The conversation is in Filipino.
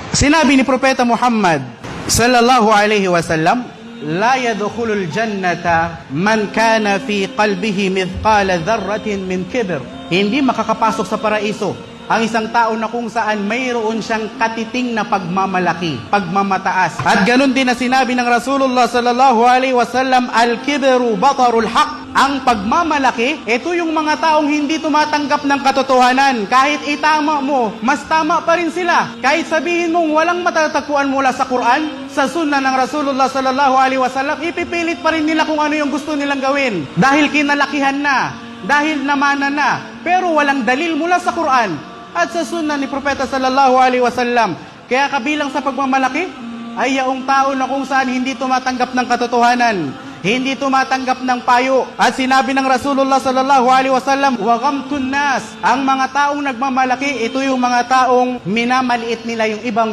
Sinabi ni Propeta Muhammad sallallahu alaihi wasallam, la yadkhulul jannata man kana fi qalbihi mithqala dharratin min kibr. Hindi makakapasok sa paraiso ang isang tao na kung saan mayroon siyang katiting na pagmamalaki, pagmamataas. At ganun din na sinabi ng Rasulullah sallallahu alaihi wasallam, al-kibru batarul haq. Ang pagmamalaki, ito yung mga taong hindi tumatanggap ng katotohanan. Kahit itama mo, mas tama pa rin sila. Kahit sabihin mong walang matatagpuan mula sa Quran, sa sunnah ng Rasulullah sallallahu alaihi wasallam, ipipilit pa rin nila kung ano yung gusto nilang gawin. Dahil kinalakihan na, dahil namana na, pero walang dalil mula sa Quran at sa sunnah ni Propeta sallallahu alaihi wasallam. Kaya kabilang sa pagmamalaki ay yaong tao na kung saan hindi tumatanggap ng katotohanan, hindi tumatanggap ng payo. At sinabi ng Rasulullah sallallahu alaihi wasallam, wa ghamtun nas, ang mga taong nagmamalaki, ito yung mga taong minamaliit nila yung ibang